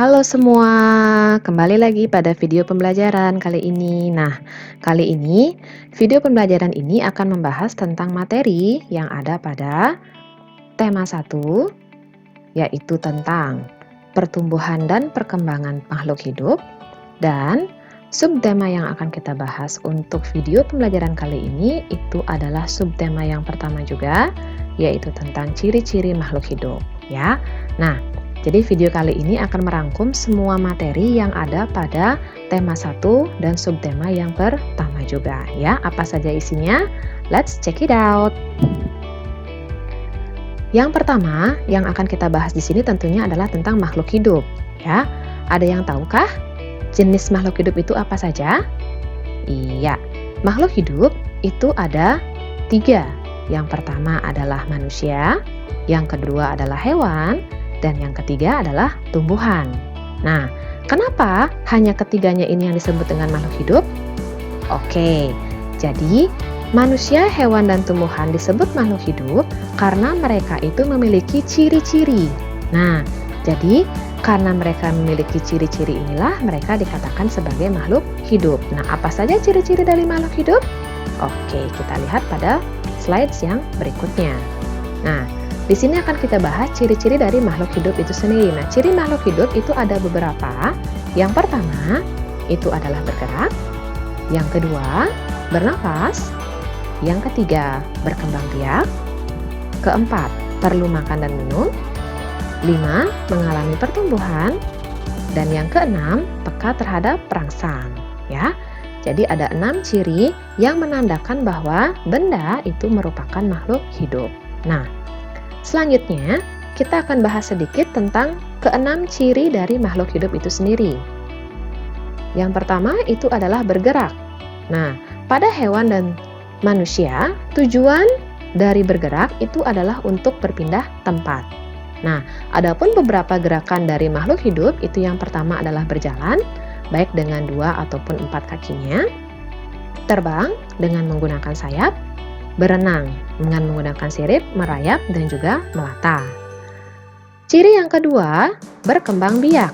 Halo semua, kembali lagi pada video pembelajaran kali ini. Nah, kali ini video pembelajaran ini akan membahas tentang materi yang ada pada tema 1, yaitu tentang pertumbuhan dan perkembangan makhluk hidup, dan subtema yang akan kita bahas untuk video pembelajaran kali ini itu adalah subtema yang pertama juga, yaitu tentang ciri-ciri makhluk hidup, ya. Nah, jadi video kali ini akan merangkum semua materi yang ada pada tema 1 dan subtema yang pertama juga, ya. Apa saja isinya? Let's check it out. Yang pertama yang akan kita bahas di sini tentunya adalah tentang makhluk hidup, ya. Ada yang tahukah jenis makhluk hidup itu apa saja? Iya, makhluk hidup itu ada 3. Yang pertama adalah manusia, yang kedua adalah hewan, dan yang ketiga adalah tumbuhan. Nah, kenapa hanya ketiganya ini yang disebut dengan makhluk hidup? Oke, jadi manusia, hewan, dan tumbuhan disebut makhluk hidup karena mereka itu memiliki ciri-ciri. Nah, jadi karena mereka memiliki ciri-ciri inilah mereka dikatakan sebagai makhluk hidup. Nah, apa saja ciri-ciri dari makhluk hidup? Oke, kita lihat pada slides yang berikutnya. Nah, di sini akan kita bahas ciri-ciri dari makhluk hidup itu sendiri. Nah, ciri makhluk hidup itu ada beberapa. Yang pertama, itu adalah bergerak. Yang kedua, bernafas. Yang ketiga, berkembang biak. Keempat, perlu makan dan minum. 5, mengalami pertumbuhan. Dan yang keenam, peka terhadap perangsang, ya. Jadi ada 6 ciri yang menandakan bahwa benda itu merupakan makhluk hidup. Nah, selanjutnya kita akan bahas sedikit tentang ke-6 ciri dari makhluk hidup itu sendiri. Yang pertama itu adalah bergerak. Nah, pada hewan dan manusia, tujuan dari bergerak itu adalah untuk berpindah tempat. Nah, adapun beberapa gerakan dari makhluk hidup itu yang pertama adalah berjalan, baik dengan 2 ataupun 4 kakinya, terbang dengan menggunakan sayap, berenang dengan menggunakan sirip, merayap, dan juga melata. Ciri yang kedua, berkembang biak.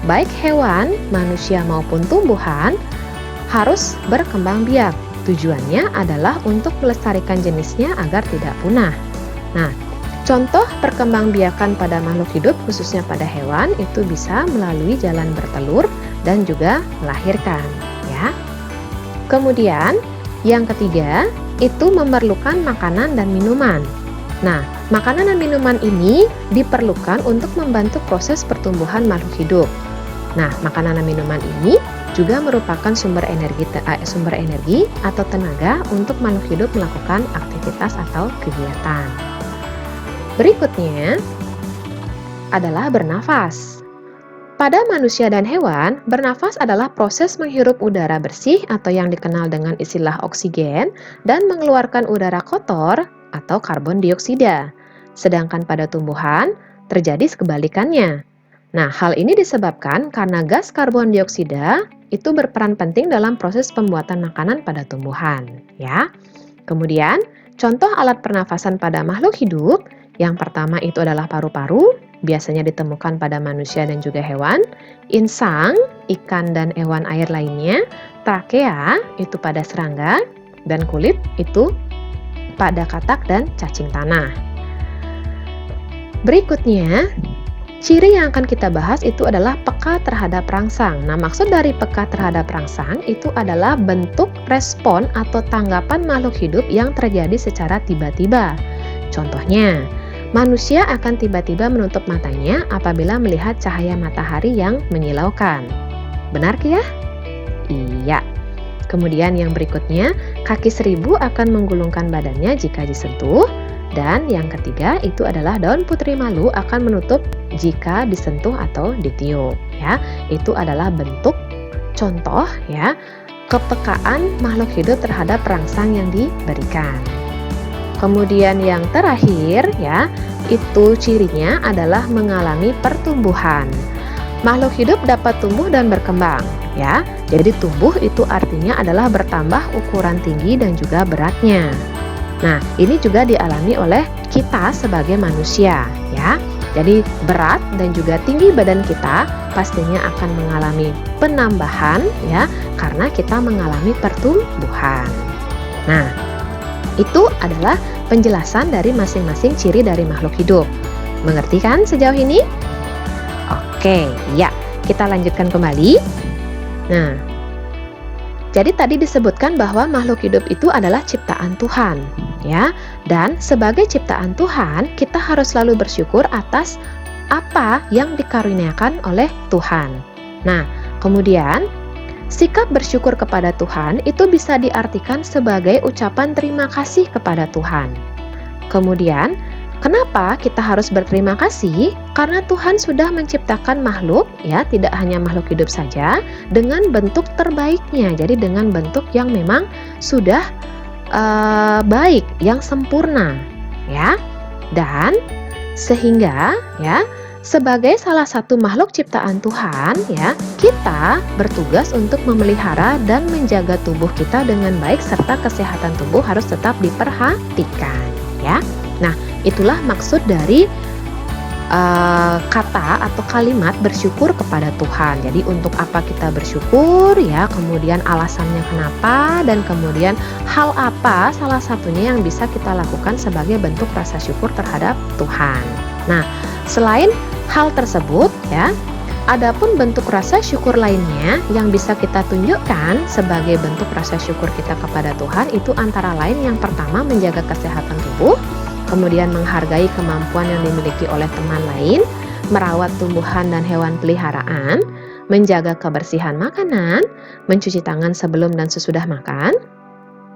Baik hewan, manusia maupun tumbuhan harus berkembang biak. Tujuannya adalah untuk melestarikan jenisnya agar tidak punah. Nah, contoh perkembangbiakan pada makhluk hidup khususnya pada hewan itu bisa melalui jalan bertelur dan juga melahirkan, ya. Kemudian yang ketiga itu memerlukan makanan dan minuman. Nah, makanan dan minuman ini diperlukan untuk membantu proses pertumbuhan makhluk hidup. Nah, makanan dan minuman ini juga merupakan sumber energi atau tenaga untuk makhluk hidup melakukan aktivitas atau kegiatan. Berikutnya adalah bernafas. Pada manusia dan hewan, bernafas adalah proses menghirup udara bersih atau yang dikenal dengan istilah oksigen dan mengeluarkan udara kotor atau karbon dioksida. Sedangkan pada tumbuhan, terjadi kebalikannya. Nah, hal ini disebabkan karena gas karbon dioksida itu berperan penting dalam proses pembuatan makanan pada tumbuhan, ya. Kemudian, contoh alat pernafasan pada makhluk hidup, yang pertama itu adalah paru-paru, biasanya ditemukan pada manusia dan juga hewan, insang, ikan dan hewan air lainnya, trakea itu pada serangga, dan kulit itu pada katak dan cacing tanah. Berikutnya, ciri yang akan kita bahas itu adalah peka terhadap perangsang. Nah, maksud dari peka terhadap perangsang itu adalah bentuk respon atau tanggapan makhluk hidup yang terjadi secara tiba-tiba. Contohnya, manusia akan tiba-tiba menutup matanya apabila melihat cahaya matahari yang menyilaukan. Benar ya? Iya. Kemudian yang berikutnya, kaki seribu akan menggulungkan badannya jika disentuh. Dan yang ketiga itu adalah daun putri malu akan menutup jika disentuh atau ditiup, ya. Itu adalah bentuk contoh, ya, kepekaan makhluk hidup terhadap perangsang yang diberikan. Kemudian yang terakhir, ya, itu cirinya adalah mengalami pertumbuhan. Makhluk hidup dapat tumbuh dan berkembang, ya. Jadi tumbuh itu artinya adalah bertambah ukuran tinggi dan juga beratnya. Nah, ini juga dialami oleh kita sebagai manusia, ya. Jadi berat dan juga tinggi badan kita pastinya akan mengalami penambahan ya, karena kita mengalami pertumbuhan. Nah, itu adalah penjelasan dari masing-masing ciri dari makhluk hidup. Mengerti kan sejauh ini? Oke, ya, kita lanjutkan kembali. Nah, jadi tadi disebutkan bahwa makhluk hidup itu adalah ciptaan Tuhan, ya. Dan sebagai ciptaan Tuhan, kita harus selalu bersyukur atas apa yang dikaruniakan oleh Tuhan. Nah, kemudian sikap bersyukur kepada Tuhan itu bisa diartikan sebagai ucapan terima kasih kepada Tuhan. Kemudian, kenapa kita harus berterima kasih? Karena Tuhan sudah menciptakan makhluk, ya, tidak hanya makhluk hidup saja, dengan bentuk terbaiknya. Jadi dengan bentuk yang memang sudah baik, yang sempurna, ya. Dan sehingga, ya, sebagai salah satu makhluk ciptaan Tuhan, ya, kita bertugas untuk memelihara dan menjaga tubuh kita dengan baik serta kesehatan tubuh harus tetap diperhatikan, ya. Nah, itulah maksud dari kata atau kalimat bersyukur kepada Tuhan. Jadi untuk apa kita bersyukur, ya, kemudian alasannya kenapa, dan kemudian hal apa salah satunya yang bisa kita lakukan sebagai bentuk rasa syukur terhadap Tuhan. Nah, selain hal tersebut, ya, adapun bentuk rasa syukur lainnya yang bisa kita tunjukkan sebagai bentuk rasa syukur kita kepada Tuhan itu antara lain yang pertama menjaga kesehatan tubuh, kemudian menghargai kemampuan yang dimiliki oleh teman lain, merawat tumbuhan dan hewan peliharaan, menjaga kebersihan makanan, mencuci tangan sebelum dan sesudah makan,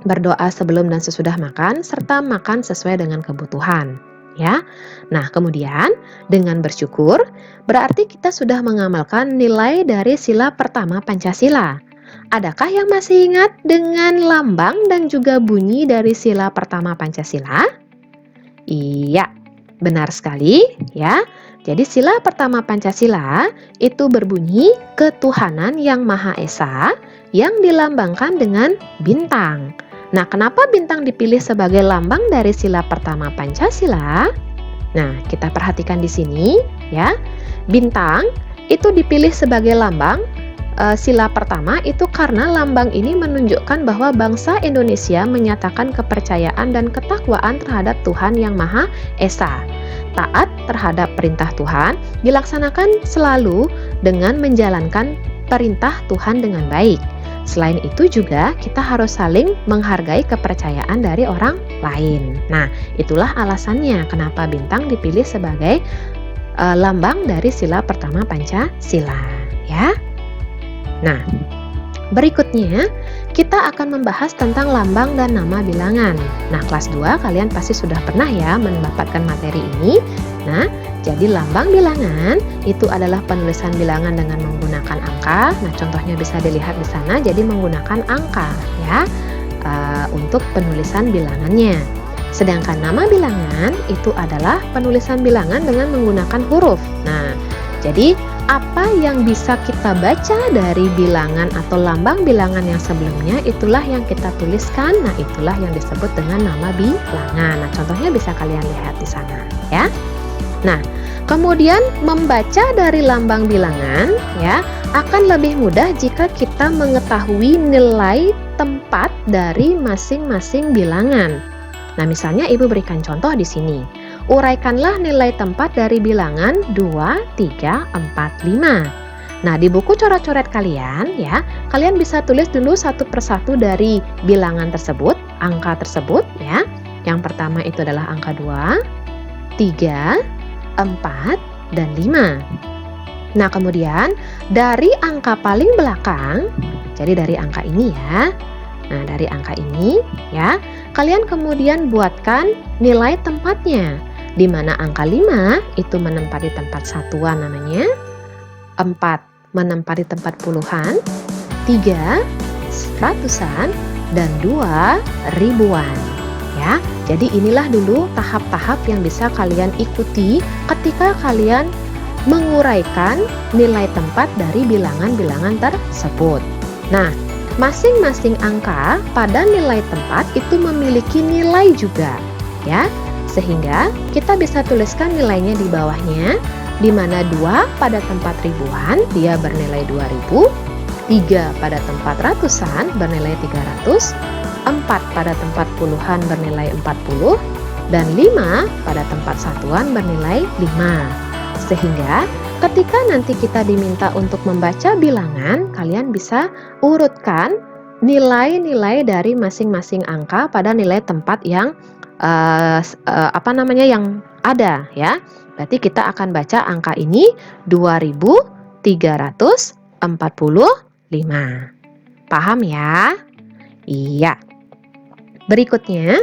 berdoa sebelum dan sesudah makan, serta makan sesuai dengan kebutuhan. Ya, nah kemudian dengan bersyukur berarti kita sudah mengamalkan nilai dari sila pertama Pancasila. Adakah yang masih ingat dengan lambang dan juga bunyi dari sila pertama Pancasila? Iya, benar sekali ya. Jadi sila pertama Pancasila itu berbunyi ketuhanan yang Maha Esa yang dilambangkan dengan bintang. Nah, kenapa bintang dipilih sebagai lambang dari sila pertama Pancasila? Nah, kita perhatikan di sini ya. Bintang itu dipilih sebagai lambang sila pertama itu karena lambang ini menunjukkan bahwa bangsa Indonesia menyatakan kepercayaan dan ketakwaan terhadap Tuhan yang Maha Esa. Taat terhadap perintah Tuhan dilaksanakan selalu dengan menjalankan perintah Tuhan dengan baik. Selain itu juga kita harus saling menghargai kepercayaan dari orang lain. Nah, itulah alasannya kenapa bintang dipilih sebagai lambang dari sila pertama Pancasila, ya. Nah, berikutnya kita akan membahas tentang lambang dan nama bilangan. Nah, kelas 2 kalian pasti sudah pernah ya mendapatkan materi ini. Nah, jadi lambang bilangan itu adalah penulisan bilangan dengan menggunakan angka. Nah, contohnya bisa dilihat di sana. Jadi menggunakan angka ya untuk penulisan bilangannya. Sedangkan nama bilangan itu adalah penulisan bilangan dengan menggunakan huruf. Nah, jadi apa yang bisa kita baca dari bilangan atau lambang bilangan yang sebelumnya itulah yang kita tuliskan. Nah, itulah yang disebut dengan nama bilangan. Nah, contohnya bisa kalian lihat di sana ya. Nah, kemudian membaca dari lambang bilangan ya akan lebih mudah jika kita mengetahui nilai tempat dari masing-masing bilangan. Nah, misalnya Ibu berikan contoh di sini. Uraikanlah nilai tempat dari bilangan 2, 3, 4, 5. Nah, di buku coret-coret kalian ya, kalian bisa tulis dulu satu persatu dari bilangan tersebut, angka tersebut ya. Yang pertama itu adalah angka 2, 3, 4, dan 5. Nah, kemudian dari angka paling belakang, jadi dari angka ini ya. Nah, dari angka ini ya, kalian kemudian buatkan nilai tempatnya. Di mana angka 5 itu menempati tempat satuan namanya, 4 menempati tempat puluhan, 3 ratusan, dan 2 ribuan. Ya, jadi inilah dulu tahap-tahap yang bisa kalian ikuti ketika kalian menguraikan nilai tempat dari bilangan-bilangan tersebut. Nah, masing-masing angka pada nilai tempat itu memiliki nilai juga, ya. Sehingga kita bisa tuliskan nilainya di bawahnya, di mana 2 pada tempat ribuan dia bernilai 2000, 3 pada tempat ratusan bernilai 300, 4 pada tempat puluhan bernilai 40, dan 5 pada tempat satuan bernilai 5. Sehingga ketika nanti kita diminta untuk membaca bilangan, kalian bisa urutkan nilai-nilai dari masing-masing angka pada nilai tempat yang yang ada ya. Berarti kita akan baca angka ini 2345. Paham ya? Iya. Berikutnya,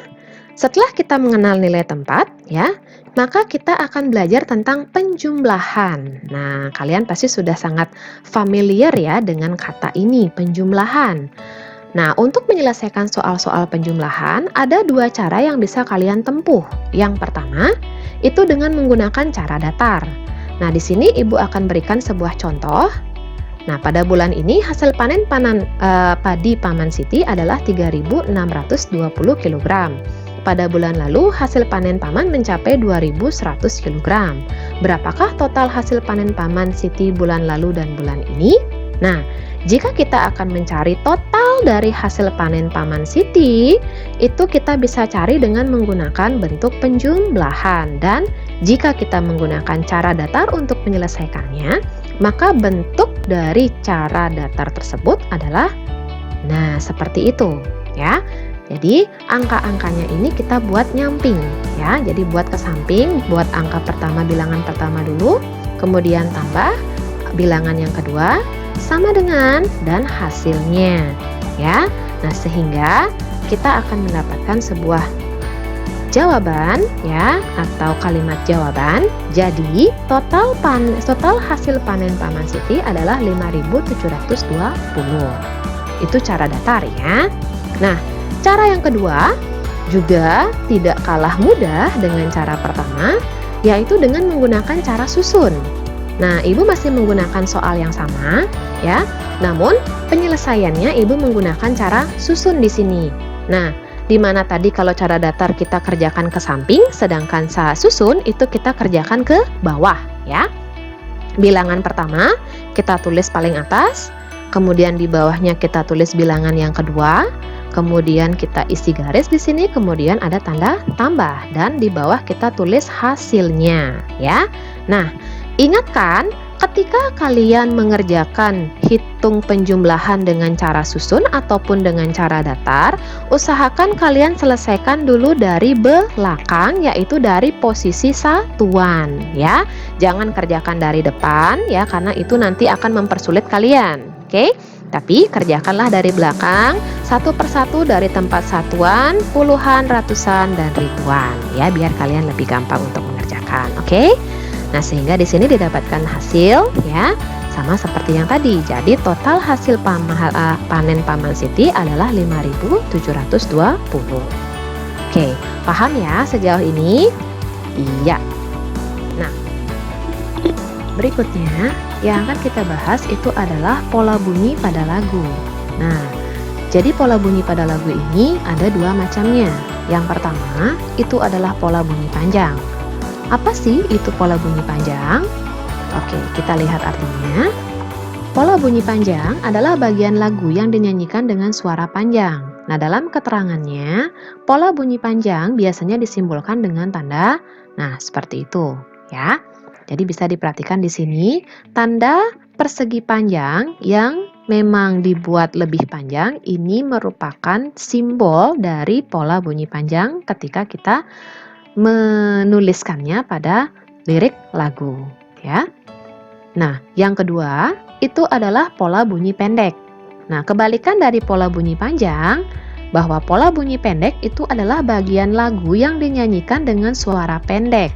setelah kita mengenal nilai tempat ya, maka kita akan belajar tentang penjumlahan. Nah, kalian pasti sudah sangat familiar ya dengan kata ini, penjumlahan. Nah, untuk menyelesaikan soal-soal penjumlahan, ada 2 cara yang bisa kalian tempuh. Yang pertama, itu dengan menggunakan cara datar. Nah, di sini Ibu akan berikan sebuah contoh. Nah, pada bulan ini hasil panen padi Paman Siti adalah 3.620 kg. Pada bulan lalu, hasil panen Paman mencapai 2.100 kg. Berapakah total hasil panen Paman Siti bulan lalu dan bulan ini? Nah, jika kita akan mencari total dari hasil panen Paman Siti, itu kita bisa cari dengan menggunakan bentuk penjumlahan. Dan jika kita menggunakan cara datar untuk menyelesaikannya, maka bentuk dari cara datar tersebut adalah seperti itu ya. Jadi angka-angkanya ini kita buat nyamping ya. Jadi buat ke samping, buat angka pertama, bilangan pertama dulu, kemudian tambah bilangan yang kedua sama dengan dan hasilnya ya. Nah, sehingga kita akan mendapatkan sebuah jawaban ya, atau kalimat jawaban. Jadi total hasil panen Paman Siti adalah 5.720. Itu cara datar ya. Nah, cara yang kedua juga tidak kalah mudah dengan cara pertama, yaitu dengan menggunakan cara susun. Nah, Ibu masih menggunakan soal yang sama ya. Namun penyelesaiannya Ibu menggunakan cara susun di sini. Nah, di mana tadi kalau cara datar kita kerjakan ke samping, sedangkan cara susun itu kita kerjakan ke bawah ya. Bilangan pertama kita tulis paling atas, kemudian di bawahnya kita tulis bilangan yang kedua, kemudian kita isi garis di sini, kemudian ada tanda tambah, dan di bawah kita tulis hasilnya ya. Nah, ingatkan ketika kalian mengerjakan hitung penjumlahan dengan cara susun ataupun dengan cara datar, usahakan kalian selesaikan dulu dari belakang, yaitu dari posisi satuan ya. Jangan kerjakan dari depan ya, karena itu nanti akan mempersulit kalian. Oke? Tapi kerjakanlah dari belakang, satu persatu dari tempat satuan, puluhan, ratusan, dan ribuan ya, biar kalian lebih gampang untuk mengerjakan. Oke? Nah, sehingga di sini didapatkan hasil ya, sama seperti yang tadi. Jadi total hasil panen Paman Siti adalah 5.720. Oke, paham ya sejauh ini? Iya. Nah, berikutnya yang akan kita bahas itu adalah pola bunyi pada lagu. Nah, jadi pola bunyi pada lagu ini ada 2 macamnya. Yang pertama itu adalah pola bunyi panjang. Apa sih itu pola bunyi panjang? Oke, kita lihat artinya. Pola bunyi panjang adalah bagian lagu yang dinyanyikan dengan suara panjang. Nah, dalam keterangannya, pola bunyi panjang biasanya disimbolkan dengan tanda, seperti itu, ya. Jadi bisa diperhatikan di sini, tanda persegi panjang yang memang dibuat lebih panjang, ini merupakan simbol dari pola bunyi panjang ketika kita menuliskannya pada lirik lagu ya. Nah, yang kedua itu adalah pola bunyi pendek. Nah, kebalikan dari pola bunyi panjang, bahwa pola bunyi pendek itu adalah bagian lagu yang dinyanyikan dengan suara pendek.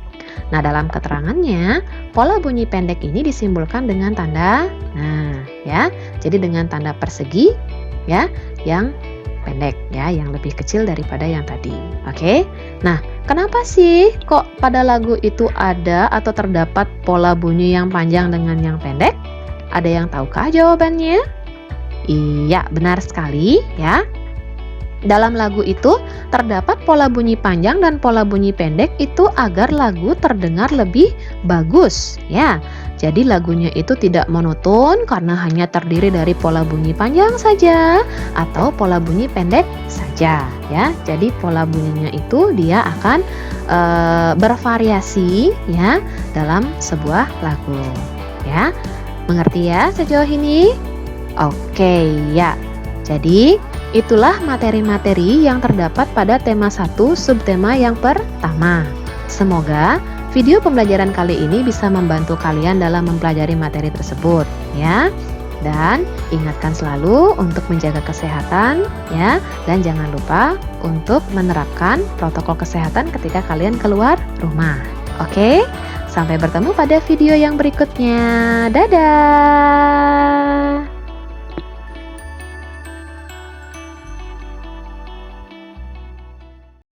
Nah, dalam keterangannya, pola bunyi pendek ini disimbolkan dengan tanda ya. Jadi dengan tanda persegi ya, yang pendek ya, yang lebih kecil daripada yang tadi. Oke. Nah, kenapa sih kok pada lagu itu ada atau terdapat pola bunyi yang panjang dengan yang pendek? Ada yang tahukah jawabannya? Iya, benar sekali ya. Dalam lagu itu terdapat pola bunyi panjang dan pola bunyi pendek itu agar lagu terdengar lebih bagus ya. Jadi lagunya itu tidak monoton karena hanya terdiri dari pola bunyi panjang saja atau pola bunyi pendek saja ya. Jadi pola bunyinya itu dia akan bervariasi ya dalam sebuah lagu ya. Mengerti ya sejauh ini? Oke ya. Jadi itulah materi-materi yang terdapat pada tema 1 subtema yang pertama. Semoga video pembelajaran kali ini bisa membantu kalian dalam mempelajari materi tersebut ya. Dan ingatkan selalu untuk menjaga kesehatan ya, dan jangan lupa untuk menerapkan protokol kesehatan ketika kalian keluar rumah. Oke? Sampai bertemu pada video yang berikutnya. Dadah.